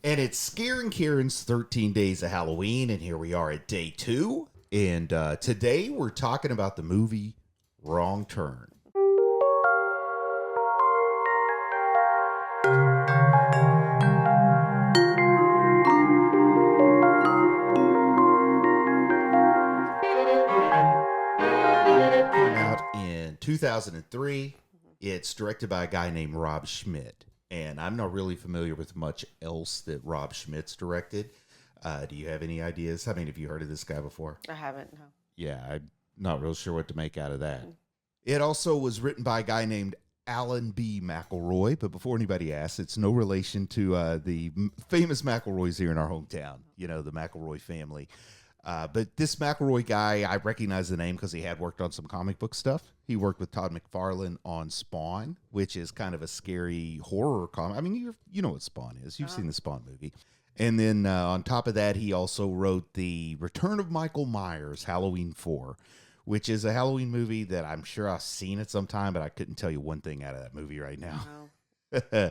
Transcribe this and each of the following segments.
And it's Scare and Kieran's 13 Days of Halloween, and here we are at day 2. And today we're talking about the movie Wrong Turn. Came out in 2003. It's directed by a guy named Rob Schmidt. And I'm not really familiar with much else that Rob Schmidt's directed. Do you have any ideas? I mean, have you heard of this guy before? I haven't, no. Yeah, I'm not real sure what to make out of that. It also was written by a guy named Alan B. McElroy, but before anybody asks, it's no relation to the famous McElroys here in our hometown, the McElroy family. But this McElroy guy, I recognize the name because he had worked on some comic book stuff. He worked with Todd McFarlane on Spawn, which is kind of a scary horror comic. I mean, you know what Spawn is. You've seen the Spawn movie. And then on top of that, he also wrote The Return of Michael Myers, Halloween 4, which is a Halloween movie that I'm sure I've seen at some time, but I couldn't tell you one thing out of that movie right now. No.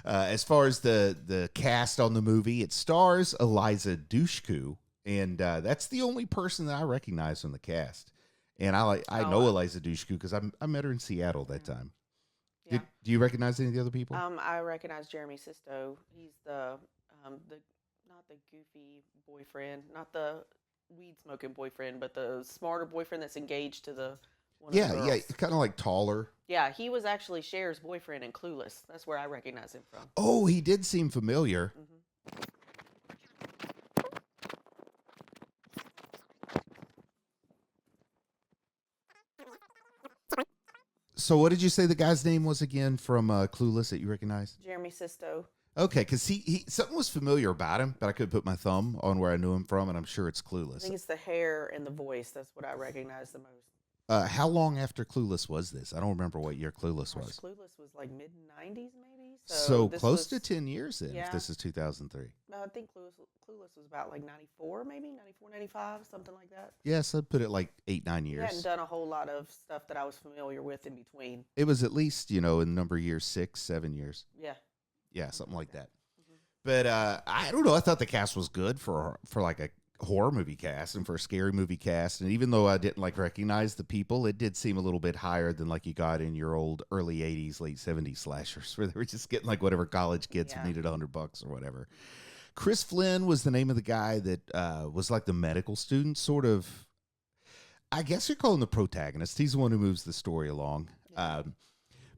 As far as the cast on the movie, it stars Eliza Dushku, and that's the only person that I recognize from the cast. And I know Eliza Dushku because I met her in Seattle that time. Yeah. Do you recognize any of the other people? I recognize Jeremy Sisto. He's the not the goofy boyfriend, not the weed smoking boyfriend, but the smarter boyfriend that's engaged to the one of the Yeah, girls. kind of like taller. Yeah, he was actually Cher's boyfriend in Clueless. That's where I recognize him from. Oh, he did seem familiar. So what did you say the guy's name was again from Clueless that you recognized? Jeremy Sisto. Okay, because he something was familiar about him, but I couldn't put my thumb on where I knew him from, and I'm sure it's I Clueless. think it's the hair and the voice. That's what I recognize the most. How long after Clueless was this? I don't remember what year Clueless Gosh, was. Clueless was like mid '90s, maybe. So this close was, to 10 years then, if yeah. this is 2003. No, I think Clueless was about like 94, maybe 94, 95, something like that. Yes, I'd put it like 8-9 He years. hadn't done a whole lot of stuff that I was familiar with in between. It was at least, in number of years, 6-7 years. Yeah. Yeah, something like that. But I don't know. I thought the cast was good for like a horror movie cast and for a scary movie cast. And even though I didn't recognize the people, it did seem a little bit higher than like you got in your old early 80s, late 70s slashers where they were just getting like whatever college kids who needed $100 or whatever. Chris Flynn was the name of the guy that was like the medical student, sort of. I guess you're calling the protagonist. He's the one who moves the story along. Yeah.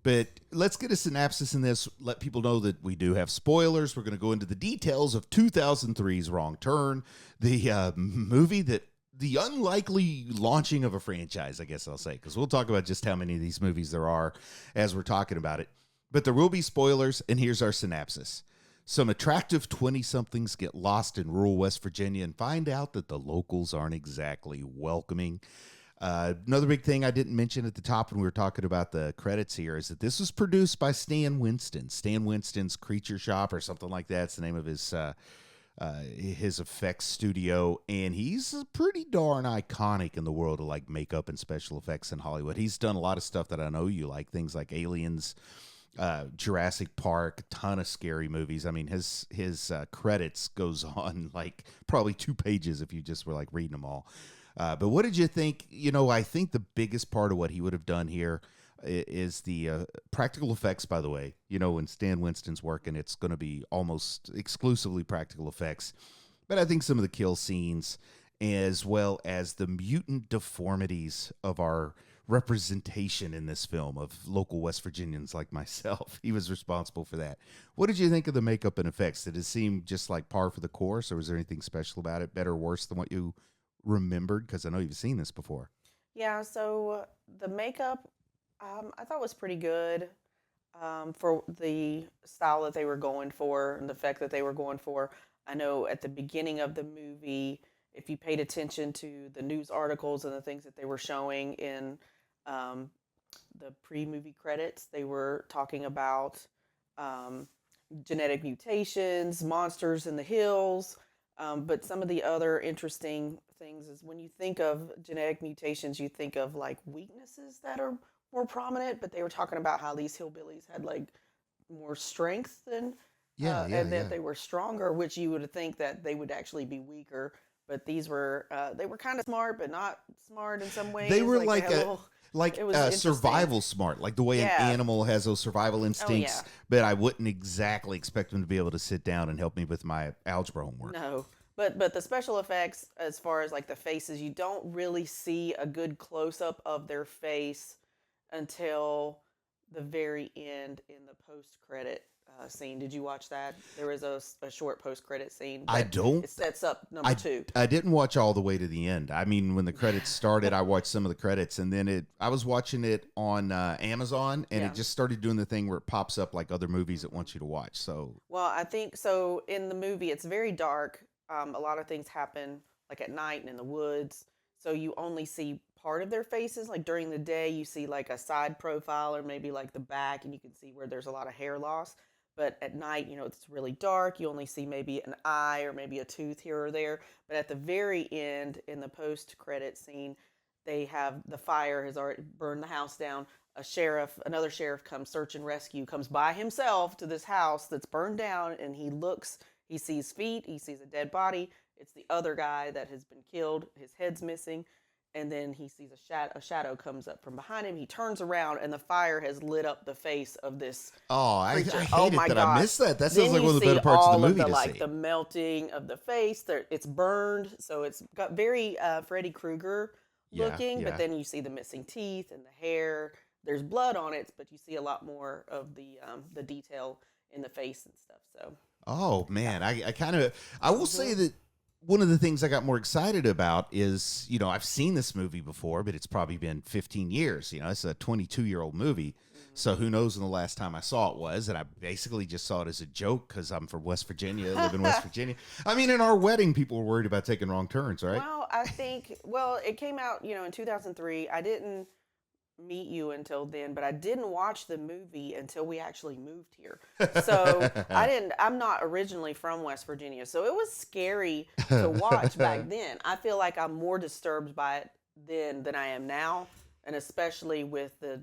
But let's get a synopsis in this. Let people know that we do have spoilers. We're going to go into the details of 2003's Wrong Turn, the movie that the unlikely launching of a franchise, I guess I'll say, because we'll talk about just how many of these movies there are as we're talking about it. But there will be spoilers, and here's our synopsis. Some attractive 20-somethings get lost in rural West Virginia and find out that the locals aren't exactly welcoming. Another big thing I didn't mention at the top when we were talking about the credits here is that this was produced by Stan Winston. Stan Winston's Creature Shop or something like that's the name of his effects studio, and he's pretty darn iconic in the world of like makeup and special effects in Hollywood. He's done a lot of stuff that I know you like, things like Aliens, Jurassic Park, a ton of scary movies. I mean, his credits goes on like probably 2 pages if you just were like reading them all. But what did you think? I think the biggest part of what he would have done here is the practical effects, by the way. When Stan Winston's working, it's going to be almost exclusively practical effects. But I think some of the kill scenes, as well as the mutant deformities of our representation in this film of local West Virginians like myself, he was responsible for that. What did you think of the makeup and effects? Did it seem just like par for the course, or was there anything special about it, better or worse than what you remembered? Because I know you've seen this before. Yeah, so the makeup I thought was pretty good for the style that they were going for and the effect that they were going for. I know at the beginning of the movie, if you paid attention to the news articles and the things that they were showing in the pre-movie credits, they were talking about um, genetic mutations, monsters in the hills. But some of the other interesting things is when you think of genetic mutations, you think of like weaknesses that are more prominent. But they were talking about how these hillbillies had like more strength than Yeah, yeah, and that yeah. they were stronger, which you would think that they would actually be weaker. But these were they were kind of smart, but not smart in some They ways. were Like they like had a a little. like It was interesting. survival smart, like the way an Yeah. animal has those survival Oh yeah. instincts. But I wouldn't exactly expect them to be able to sit down and help me with my algebra homework. No. But the special effects, as far as like the faces, you don't really see a good close up of their face until the very end in the post credit scene. Did you watch that? There is a short post credit scene, I but don't. it sets up number I two. I didn't watch all the way to the end. I mean, when the credits started, I watched some of the credits, and then I was watching it on Amazon, and Yeah. it just started doing the thing where it pops up like other movies it wants you to watch. So, Well, I think so. In the movie, it's very dark. A lot of things happen like at night and in the woods. So you only see part of their faces. Like during the day, you see like a side profile or maybe like the back, and you can see where there's a lot of hair loss. But at night, it's really dark. You only see maybe an eye or maybe a tooth here or there. But at the very end, in the post credit scene, they have the fire has already burned the house down. Another sheriff comes search and rescue, comes by himself to this house that's burned down, and he sees feet, he sees a dead body. It's the other guy that has been killed. His head's missing, and then he sees a shadow comes up from behind him. He turns around, and the fire has lit up the face of this I creature. hate it My that I gosh! missed that. That sounds Then like you one of the see better parts of the all of movie the to like see. the melting of the face. There, it's burned, so it's got very Freddy Krueger Yeah, looking. But yeah. then you see the missing teeth and the hair. There's blood on it, but you see a lot more of the detail in the face and stuff. So Oh yeah. man, I will say Hmm. that one of the things I got more excited about is, I've seen this movie before, but it's probably been 15 years. It's a 22-year-old movie. So who knows when the last time I saw it was, and I basically just saw it as a joke because I'm from West Virginia, live in West Virginia. I mean, in our wedding, people were worried about taking wrong turns, right? Well, it came out, in 2003. I didn't meet you until then, but I didn't watch the movie until we actually moved here. So I'm not originally from West Virginia. So it was scary to watch back then. I feel like I'm more disturbed by it then than I am now. And especially with the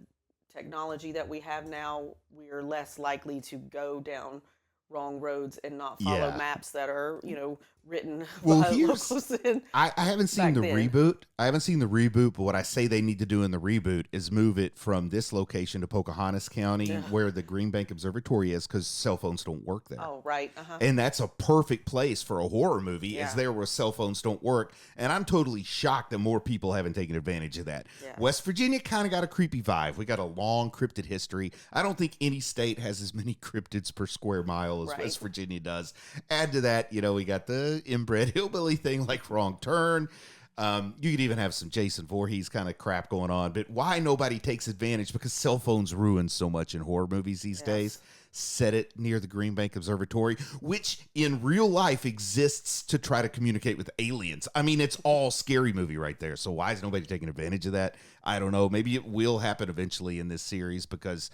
technology that we have now, we're less likely to go down wrong roads and not follow Yeah. maps that are, written Well, by here's locals in I haven't seen back the then. reboot. I haven't seen the reboot, but what I say they need to do in the reboot is move it from this location to Pocahontas County, Yeah. where the Green Bank Observatory is, because cell phones don't work there. Oh, right. Uh-huh. And that's a perfect place for a horror movie, Yeah. is there where cell phones don't work. And I'm totally shocked that more people haven't taken advantage of that. Yeah. West Virginia kind of got a creepy vibe. We got a long cryptid history. I don't think any state has as many cryptids per square mile as Right. West Virginia does. Add to that, we got the inbred hillbilly thing like Wrong Turn. You could even have some Jason Voorhees kind of crap going on. But why nobody takes advantage? Because cell phones ruin so much in horror movies these days. Yes. Set it near the Green Bank Observatory, which in real life exists to try to communicate with aliens. I mean, it's all scary movie right there. So why is nobody taking advantage of that? I don't know. Maybe it will happen eventually in this series, because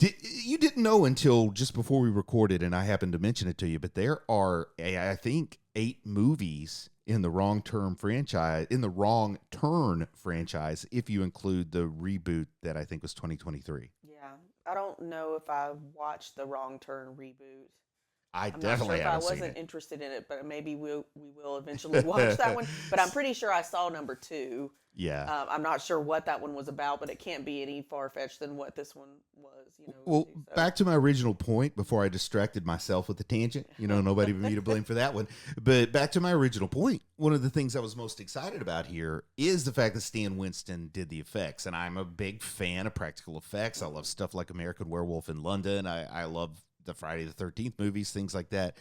you didn't know until just before we recorded, and I happened to mention it to you, but there are, I think, 8 movies in the Wrong Turn franchise, if you include the reboot that I think was 2023. Yeah. I don't know if I watched the Wrong Turn reboot. I I'm not sure definitely if I haven't seen wasn't it. interested in it, but maybe we will eventually watch that one. But I'm pretty sure I saw number 2. Yeah. I'm not sure what that one was about, but it can't be any far fetched than what this one was. Well, So. back to my original point before I distracted myself with the tangent. Nobody but me to blame for that one. But back to my original point, one of the things I was most excited about here is the fact that Stan Winston did the effects. And I'm a big fan of practical effects. I love stuff like American Werewolf in London. I love the Friday the 13th movies, things like that.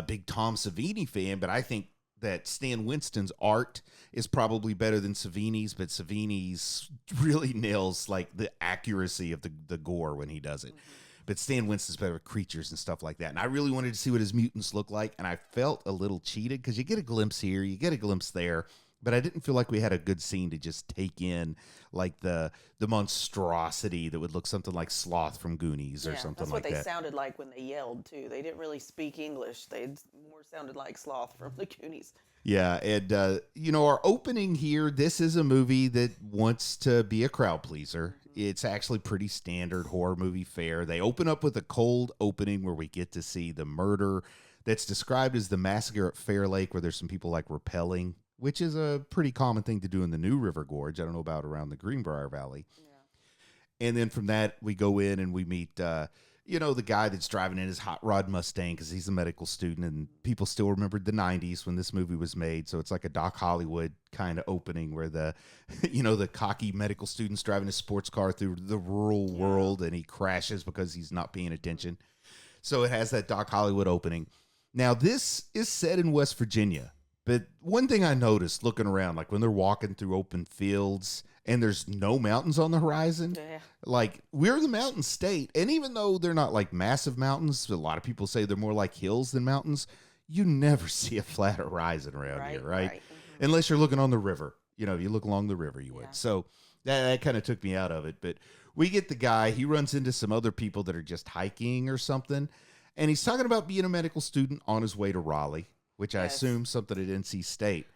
Big Tom Savini fan, but I think that Stan Winston's art is probably better than Savini's, but Savini's really nails like the accuracy of the gore when he does it. But Stan Winston's better with creatures and stuff like that. And I really wanted to see what his mutants look like, and I felt a little cheated because you get a glimpse here, you get a glimpse there. but I didn't feel like we had a good scene to just take in like the monstrosity that would look something like Sloth from Goonies or Yeah, something that's like what they that. sounded like when they yelled too. They didn't really speak English. They more sounded like Sloth from the Goonies. Yeah, and our opening here, this is a movie that wants to be a crowd pleaser. It's actually pretty standard horror movie fare. They open up with a cold opening where we get to see the murder that's described as the massacre at Fair Lake, where there's some people like rappelling, which is a pretty common thing to do in the New River Gorge. I don't know about around the Greenbrier Valley. Yeah. And then from that, we go in and we meet, the guy that's driving in his hot rod Mustang because he's a medical student, and people still remembered the 90s when this movie was made. So it's like a Doc Hollywood kind of opening where the, the cocky medical student's driving a sports car through the rural world and he crashes because he's not paying attention. So it has that Doc Hollywood opening. Now, this is set in West Virginia. But one thing I noticed looking around, like when they're walking through open fields and there's no mountains on the horizon, like we're the mountain state. And even though they're not like massive mountains, a lot of people say they're more like hills than mountains. You never see a flat horizon around here, right? Mm-hmm. Unless you're looking on the river. If you look along the river, you would. So that kind of took me out of it. But we get the guy. He runs into some other people that are just hiking or something. And he's talking about being a medical student on his way to Raleigh, which I assume something at NC State.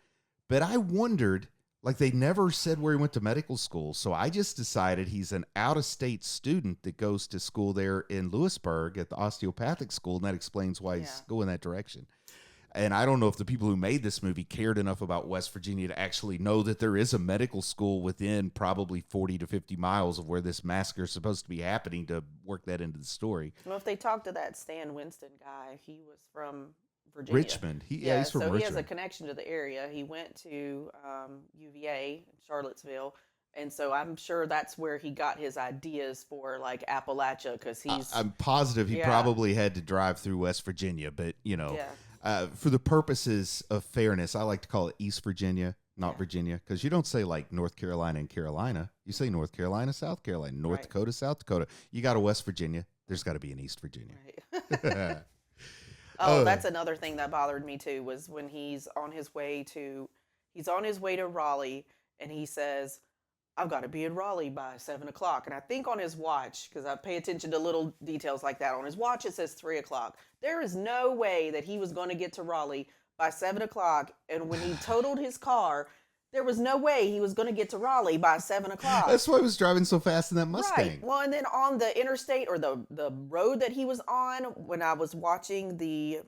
But I wondered, like they never said where he went to medical school. So I just decided he's an out-of-state student that goes to school there in Lewisburg at the osteopathic school. And that explains why he's going that direction. And I don't know if the people who made this movie cared enough about West Virginia to actually know that there is a medical school within probably 40 to 50 miles of where this massacre is supposed to be happening to work that into the story. Well, if they talked to that Stan Winston guy, he was from Virginia. Richmond. He's from Richmond. He has a connection to the area. He went to UVA, Charlottesville. And so I'm sure that's where he got his ideas for like Appalachia, because I'm positive he probably had to drive through West Virginia, but for the purposes of fairness, I like to call it East Virginia, not Virginia, because you don't say like North Carolina and Carolina. You say North Carolina, South Carolina, North Dakota, South Dakota. You got a West Virginia. There's got to be an East Virginia. Right. That's another thing that bothered me too, was when he's on his way to Raleigh, and he says, I've got to be in Raleigh by 7 o'clock. And I think on his watch, because I pay attention to little details like that, on his watch it says 3 o'clock. There is no way that he was going to get to Raleigh by 7 o'clock. And when he totaled his car, there was no way he was going to get to Raleigh by 7 o'clock. That's why he was driving so fast in that Mustang. Right. Well, and then on the interstate, or the road that he was on, when I was watching the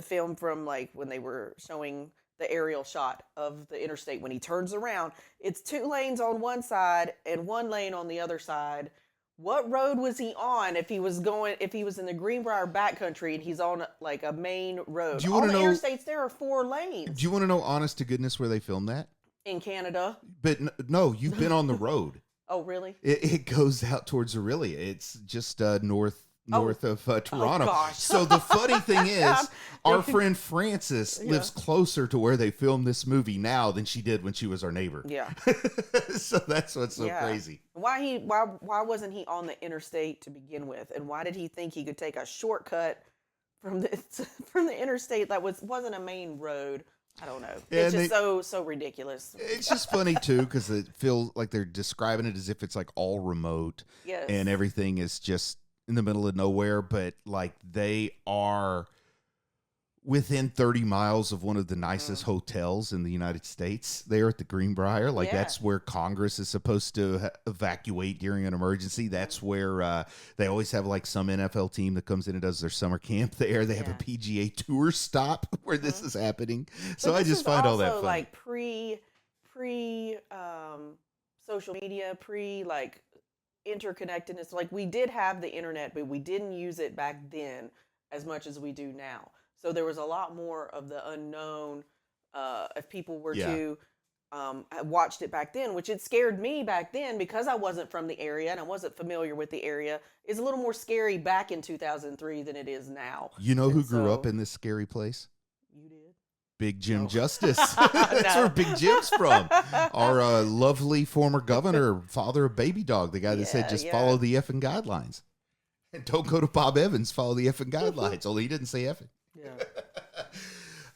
film from like when they were showing the aerial shot of the interstate, when he turns around, it's 2 lanes on one side and 1 lane on the other side. What road was he on if he was in the Greenbrier backcountry and he's on like a main road? Do you want to know? Interstates, there are 4 lanes. Do you want to know, honest to goodness, where they filmed that? In Canada. But no, you've been on the road. Oh, really? It goes out towards Aurelia. It's just north of Toronto. Oh, gosh. So the funny thing is, our friend Frances lives closer to where they filmed this movie now than she did when she was our neighbor. Yeah. So that's what's so crazy. Why wasn't he on the interstate to begin with? And why did he think he could take a shortcut from the interstate that wasn't a main road? I don't know. It's just so ridiculous. It's just funny too, because it feels like they're describing it as if it's like all remote. Yes. And everything is just in the middle of nowhere, but like they are within 30 miles of one of the nicest hotels in the United States there at the Greenbrier. Like that's where Congress is supposed to evacuate during an emergency. That's where they always have like some NFL team that comes in and does their summer camp there. They have a PGA Tour stop where this is happening. So I just find all that funny. Like pre social media, like interconnectedness. Like we did have the internet, but we didn't use it back then as much as we do now. So there was a lot more of the unknown. If people were to watched it back then, which it scared me back then because I wasn't from the area and I wasn't familiar with the area. It's a little more scary back in 2003 than it is now. You know who grew up in this scary place? You did. Big Jim Justice. That's where Big Jim's from. Our lovely former governor, father of Baby Dog, the guy that said just follow the effing guidelines. And don't go to Bob Evans, follow the effing guidelines. Only he didn't say effing. Yeah.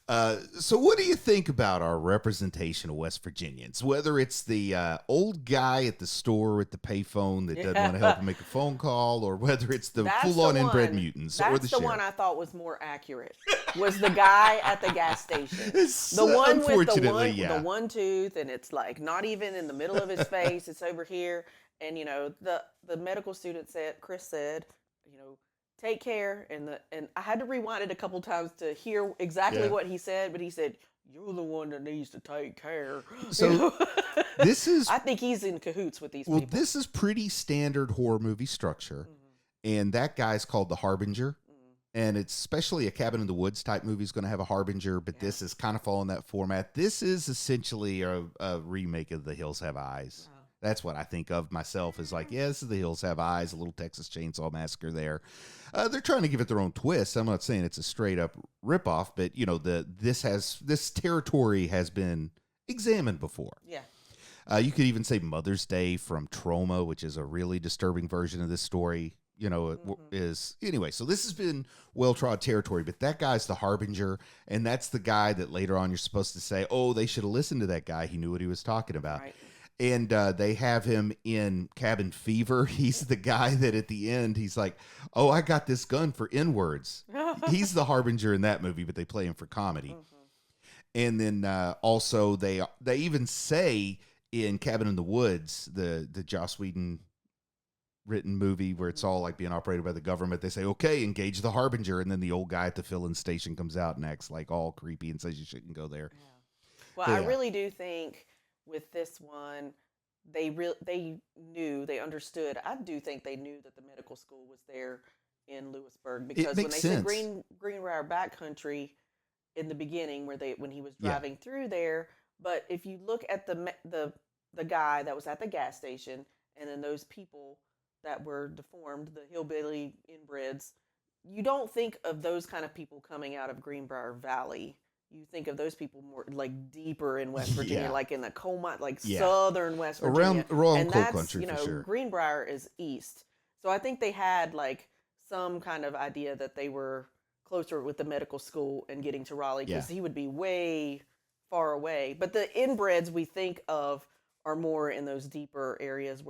So what do you think about our representation of West Virginians? Whether it's the old guy at the store with the payphone that doesn't want to help him make a phone call, or whether it's the That's full-on the inbred one. mutants, or That's the the one sheriff. I thought was more accurate. Was the guy at the gas station. It's, The one with unfortunately, the one tooth, and it's like not even in the middle of his face, it's over here. And the medical student said, Chris said, take care, and I had to rewind it a couple times to hear exactly Yeah. what he said, but he said, "You're the one that needs to take care." So this is I think he's in cahoots with these well, people. this is pretty standard horror movie structure, and that guy's called the Harbinger. And it's especially a Cabin in the Woods type movie is going to have a harbinger, but this is kind of following that format. This is essentially a remake of The Hills Have Eyes. Wow. That's what I think of myself as like, yeah, this is The Hills Have Eyes, a little Texas Chainsaw Massacre there. They're trying to give it their own twist. I'm not saying it's a straight up ripoff, but this territory has been examined before. Yeah. You could even say Mother's Day from Troma, which is a really disturbing version of this story. Is anyway. So this has been well-trod territory, but that guy's the Harbinger, and that's the guy that later on you're supposed to say, oh, they should have listened to that guy. He knew what he was talking about. Right. And they have him in Cabin Fever. He's the guy that at the end, he's like, oh, I got this gun for N-words. He's the Harbinger in that movie, but they play him for comedy. And then also they even say in Cabin in the Woods, the Joss Whedon written movie where it's all like being operated by the government, they say, okay, engage the Harbinger, and then the old guy at the fill-in station comes out and acts like all creepy and says you shouldn't go there. Yeah. Well, I really do think with this one, they knew, they understood. I do think they knew that the medical school was there in Lewisburg, because when they said Greenbrier backcountry in the beginning, when he was driving through there, but if you look at the guy that was at the gas station, and then those people that were deformed, the hillbilly inbreds, you don't think of those kind of people coming out of Greenbrier Valley. You think of those people more like deeper in West Virginia, like in the coal mine, like southern West Virginia. Around coal country, for sure. Greenbrier is east. So I think they had like some kind of idea that they were closer with the medical school and getting to Raleigh, because he would be way far away. But the inbreds we think of are more in those deeper areas,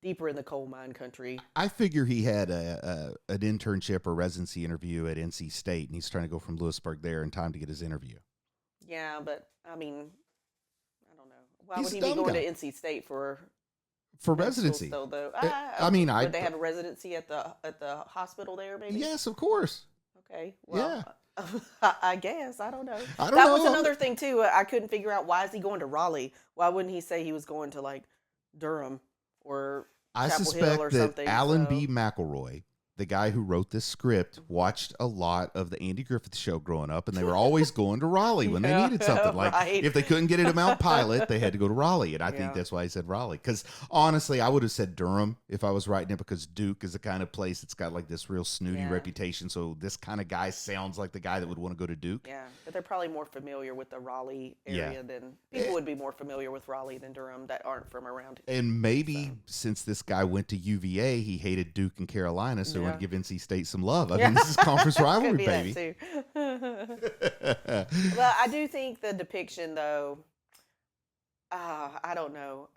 deeper in the coal mine country. I figure he had an internship or residency interview at NC State, and he's trying to go from Lewisburg there in time to get his interview. Yeah, but I mean, I don't know. Why would he be going to NC State for residency? Still, though, would they have a residency at the hospital there? Maybe. Yes, of course. Okay. Well, I guess I don't know. That was another thing too. I couldn't figure out, why is he going to Raleigh? Why wouldn't he say he was going to like Durham or I Chapel suspect Hill or that something? Alan B. McElroy, the guy who wrote this script, watched a lot of the Andy Griffith Show growing up, and they were always going to Raleigh when they needed something. Like if they couldn't get it at Mount Pilot, they had to go to Raleigh, and I think that's why he said Raleigh. Because honestly, I would have said Durham if I was writing it, because Duke is the kind of place that's got like this real snooty reputation. So this kind of guy sounds like the guy that would want to go to Duke. Yeah, but they're probably more familiar with the Raleigh area than people would be more familiar with Raleigh than Durham that aren't from around here. And maybe since this guy went to UVA, he hated Duke and Carolina, so he wanted to give NC State some love. I mean, this is conference rivalry, baby. That too. Well, I do think the depiction, though, I don't know.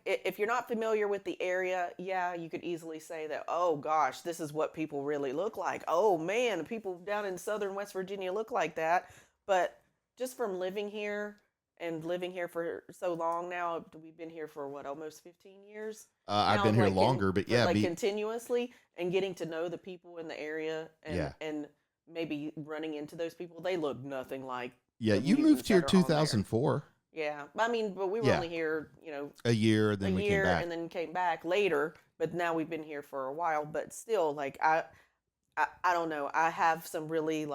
If you're not familiar with the area, you could easily say that, oh gosh, this is what people really look like. Oh man, people down in southern West Virginia look like that. But just from living here for so long now, we've been here for almost 15 years? I've been here longer, but continuously, and getting to know the people in the area, and maybe running into those people, they look nothing like. Yeah, you moved here 2004. Yeah, I mean, but we were only here, a year, then we came back, and then came back later. But now we've been here for a while. But still, like I don't know. I have some really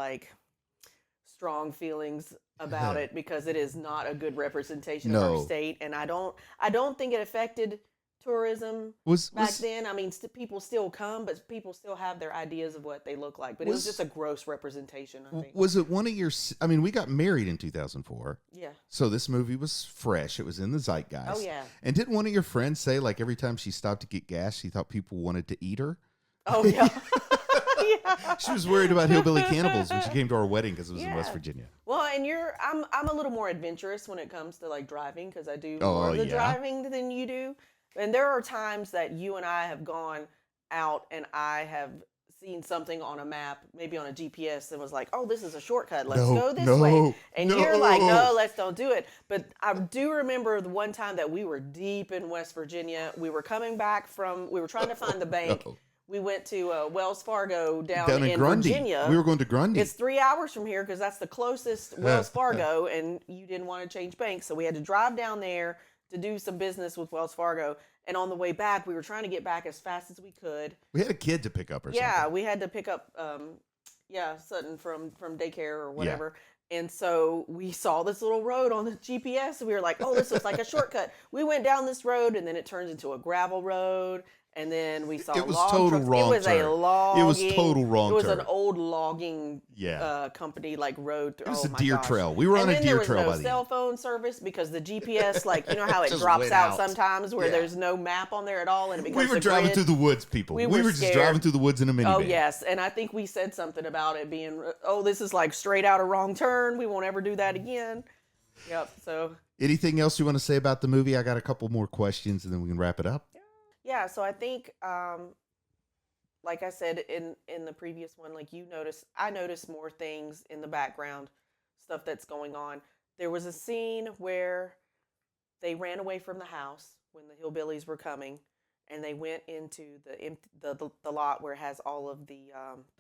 strong feelings about it, because it is not a good representation of our state, and I don't think it affected tourism back then. I mean, people still come, but people still have their ideas of what they look like. But it was just a gross representation, I think. Was it one of your? I mean, we got married in 2004. Yeah. So this movie was fresh. It was in the zeitgeist. Oh yeah. And didn't one of your friends say like every time she stopped to get gas, she thought people wanted to eat her? Oh yeah. She was worried about hillbilly cannibals when she came to our wedding because it was in West Yeah. Virginia. Well, and I'm a little more adventurous when it comes to like driving because I do Oh, more of the yeah? driving than you do. And there are times that you and I have gone out and I have seen something on a map, maybe on a GPS, and was like, "Oh, this is a shortcut. Let's No, go this no, way." And you're like, no. "No, let's don't do it." But I do remember the one time that we were deep in West Virginia. We were coming back we were trying to find the bank. No. We went to Wells Fargo down Down in in Grundy. Virginia. We were going to Grundy. It's 3 hours from here because that's the closest Wells Fargo, and you didn't want to change banks, so we had to drive down there to do some business with Wells Fargo. And on the way back, we were trying to get back as fast as we could. We had a kid to pick up or Yeah, something. we had to pick up, Sutton from daycare or whatever. And so we saw this little road on the GPS, and we were like, "Oh, this looks like a shortcut." We went down this road, and then it turns into a gravel road. And then we saw It was log total trucks. wrong It was a turn. logging. It was total wrong It was turn. an old logging Yeah. company like road. It was oh a my deer gosh. trail. We were And on a then deer there was trail no by the cell end. phone service because the GPS, like you know how it Just drops went out out. sometimes where Yeah. there's no map on there at all, and it becomes We were a driving grid. through the woods, people. We We were were just scared. driving through the woods in a minivan. Oh yes, and I think we said something about it being, "Oh, this is like straight out a wrong turn. We won't ever do that again." Yep. So Anything else you want to say about the movie? I got a couple more questions, and then we can wrap it up. yeah, so I think, like I said in the previous one, like I noticed more things in the background, stuff that's going on. There was a scene where they ran away from the house when the hillbillies were coming, and they went into the lot where it has all of the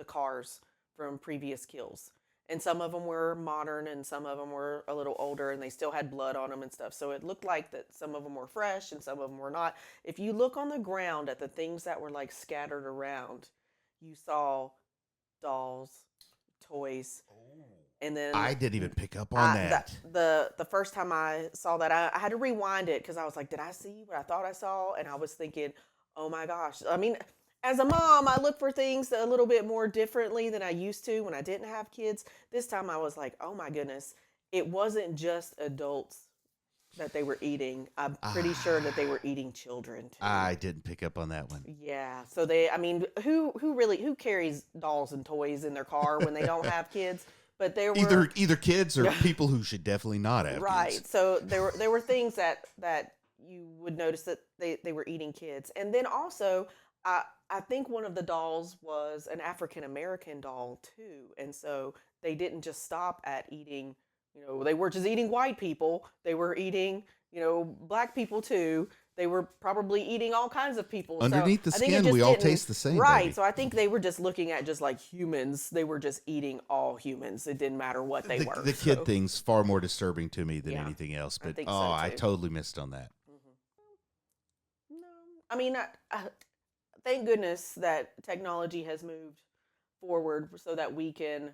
cars from previous kills. And some of them were modern, and some of them were a little older, and they still had blood on them and stuff. So it looked like that some of them were fresh and some of them were not. If you look on the ground at the things that were like scattered around, you saw dolls, toys, and then I didn't even pick up on that. the first time I saw that, I had to rewind it because I was like, did I see what I thought I saw? And I was thinking, oh my gosh. I mean, as a mom, I look for things a little bit more differently than I used to when I didn't have kids. This time I was like, oh my goodness, it wasn't just adults that they were eating. I'm pretty sure that they were eating children too. I didn't pick up on that one. Yeah. So I mean, who carries dolls and toys in their car when they don't have kids? But there were Either kids or people who should definitely not have right. kids. So there were things that you would notice that they were eating kids, and then also I think one of the dolls was an African American doll too, and so they didn't just stop at eating. You know, they were just eating white people. They were eating, black people too. They were probably eating all kinds of people. Underneath the I think it skin, just we all didn't- taste the same, right? baby. So I think they were just looking at just like humans. They were just eating all humans. It didn't matter what they were. The kid so. thing's far more disturbing to me than Yeah, anything else. I But think so, I too. totally missed on that. No, I mean, thank goodness that technology has moved forward so that we can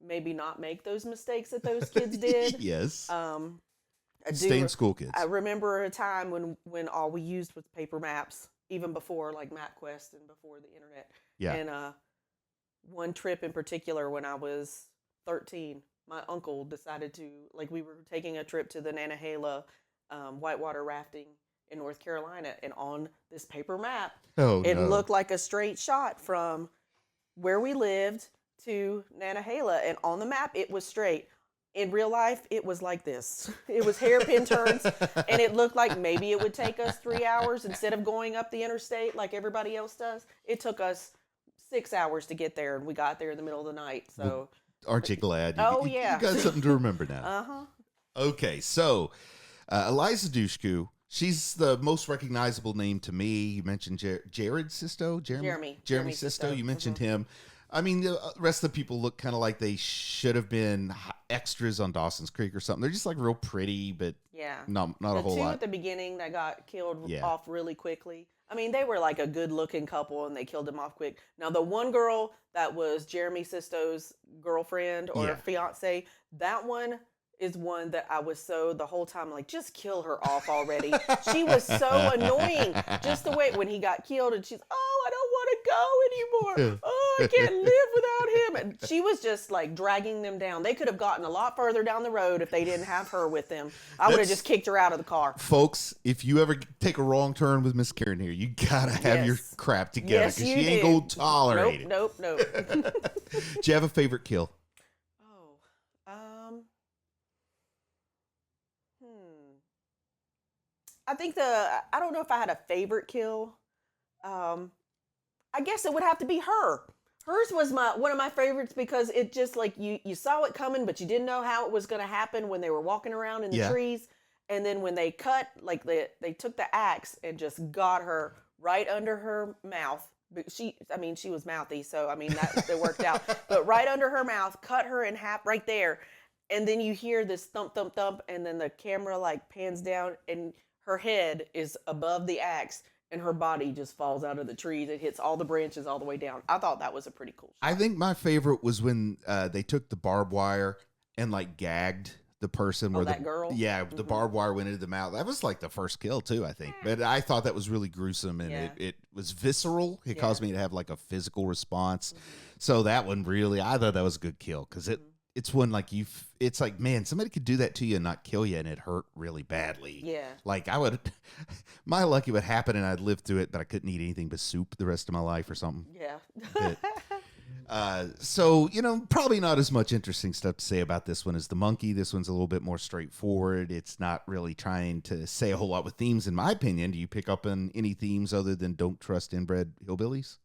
maybe not make those mistakes that those kids did. Yes. I Stay do. in school, kids. I remember a time when all we used was paper maps, even before like MapQuest and before the internet. Yeah. And one trip in particular, when I was 13, my uncle decided to, like, we were taking a trip to the Nantahala whitewater rafting in North Carolina, and on this paper map, it no. looked like a straight shot from where we lived to Nantahala, and on the map it was straight. In real life, it was like this. It was hairpin turns, and it looked like maybe it would take us 3 hours instead of going up the interstate like everybody else does. It took us 6 hours to get there, and we got there in the middle of the night. So, Aren't you glad? Oh, yeah. You got something to remember now. uh-huh. Okay, so Eliza Dushku, she's the most recognizable name to me. You mentioned Jared Sisto? Jeremy Sisto. You mentioned him. I mean, the rest of the people look kind of like they should have been extras on Dawson's Creek or something. They're just like real pretty, but Yeah. not a whole The two lot. at the beginning that got killed Yeah. off really quickly. I mean, they were like a good-looking couple, and they killed them off quick. Now, the one girl that was Jeremy Sisto's girlfriend or Yeah. fiance, that one is one that I was the whole time like, just kill her off already. She was so annoying. Just the way when he got killed, and she's, oh, I don't want to go anymore. Oh, I can't live without him. And she was just like dragging them down. They could have gotten a lot further down the road if they didn't have her with them. I would have That's- just kicked her out of the car. Folks, if you ever take a wrong turn with Miss Karen here, you gotta have your Yes. crap together Yes, because you she ain't do. gonna tolerate it. Nope. Do you have a favorite kill? Oh, hmm. I think I don't know if I had a favorite kill. I guess it would have to be her. Hers was one of my favorites because it just like you saw it coming, but you didn't know how it was going to happen when they were walking around in the Yeah. trees, and then when they cut, like they took the axe and just got her right under her mouth. But she was mouthy, so I mean that it worked out. But right under her mouth, cut her in half right there, and then you hear this thump, thump, thump, and then the camera like pans down, and her head is above the axe, and her body just falls out of the trees. It hits all the branches all the way down. I thought that was a pretty cool shot. I think my favorite was when they took the barbed wire and like gagged the person where that girl? Yeah, the barbed wire went into the mouth. That was like the first kill too, I think. But I thought that was really gruesome and Yeah. it was visceral. It Yeah. caused me to have like a physical response. So that one really, I thought that was a good kill because it's when like it's like, man, somebody could do that to you and not kill you and it hurt really badly. Yeah. Like I would, my luck it would happen and I'd live through it, but I couldn't eat anything but soup the rest of my life or something. Yeah. But, so, probably not as much interesting stuff to say about this one as the monkey. This one's a little bit more straightforward. It's not really trying to say a whole lot with themes, in my opinion. Do you pick up on any themes other than don't trust inbred hillbillies?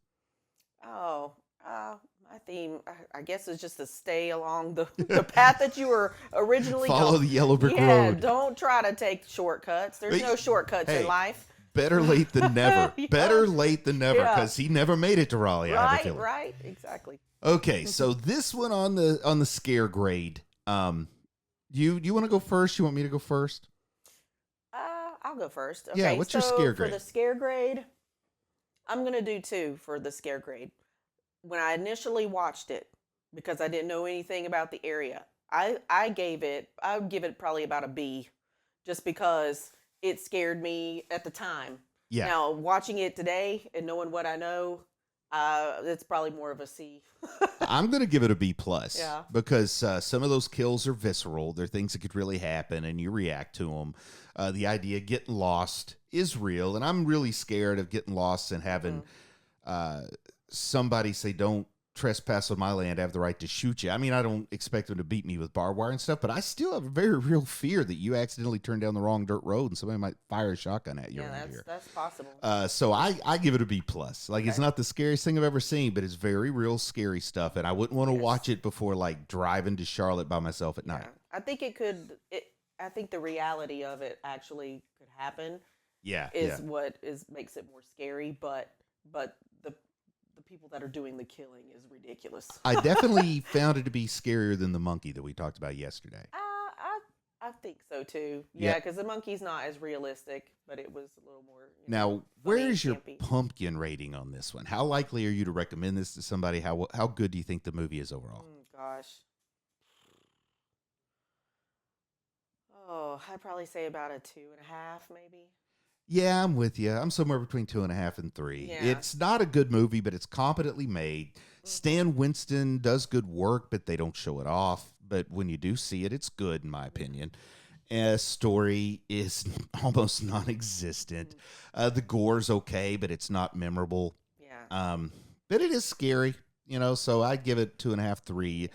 Oh, my theme, I guess, is just to stay along the path that you were originally Follow going. the yellow brick Yeah, road. don't try to take shortcuts. There's no shortcuts Hey, in life. Better late than never. Yeah. Better late than never, Yeah. because he never made it to Raleigh. I have a Right, feeling. right, exactly. Okay, so this one on the scare grade. You want to go first? You want me to go first? I'll go first. Okay, Yeah, what's your scare grade? For the scare grade, I'm going to do 2 for the scare grade. When I initially watched it, because I didn't know anything about the area, I would give it probably about a B, just because it scared me at the time. Yeah. Now, watching it today and knowing what I know, it's probably more of a C. I'm going to give it a B plus. Yeah. Because some of those kills are visceral. They're things that could really happen, and you react to them. The idea of getting lost is real, and I'm really scared of getting lost and having somebody say, "Don't trespass on my land. I have the right to shoot you." I mean, I don't expect them to beat me with barbed wire and stuff, but I still have a very real fear that you accidentally turn down the wrong dirt road and somebody might fire a shotgun at you Yeah, around here. that's possible. So I give it a B plus. Like it's not the scariest thing I've ever seen, but it's very real scary stuff, and I wouldn't want to watch it before like driving to Charlotte by myself at night. Yeah. I think I think the reality of it actually could happen. Yeah, Is what makes it more scary, but the people that are doing the killing is ridiculous. I definitely found it to be scarier than the monkey that we talked about yesterday. I think so too. Yeah. Yeah, because the monkey's not as realistic, but it was a little more. Now, funny where and is your campy. pumpkin rating on this one? How likely are you to recommend this to somebody? How good do you think the movie is overall? Gosh. Oh, I'd probably say about a 2.5, maybe. Yeah, I'm with you. I'm somewhere between 2.5 and 3. Yeah. It's not a good movie, but it's competently made. Stan Winston does good work, but they don't show it off. But when you do see it, it's good, in my opinion. Story is almost non-existent. The gore's okay, but it's not memorable. Yeah. But it is scary, so I'd give it 2.5, 3.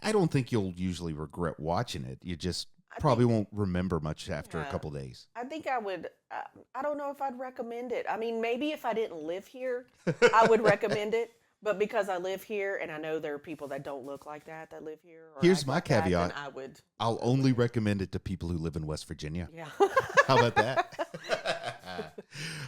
I don't think you'll usually regret watching it. You just probably won't remember much after a couple days. I think I would. I don't know if I'd recommend it. I mean, maybe if I didn't live here, I would recommend it. But because I live here, and I know there are people that don't look like that live here. Or Here's act my like that, caveat. then I would. I'll only recommend it to people who live in West Virginia. Yeah. How about that?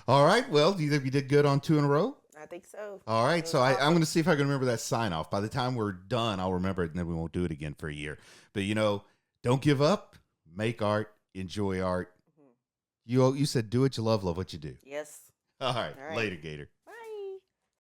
All right. Well, do you think we did good on 2 in a row? I think so. All right. It So was I'm awesome. going to see if I can remember that sign off. By the time we're done, I'll remember it, and then we won't do it again for a year. But, don't give up. Make art. Enjoy art. You said do what you love what you do. Yes. All right. All right. Later, Gator.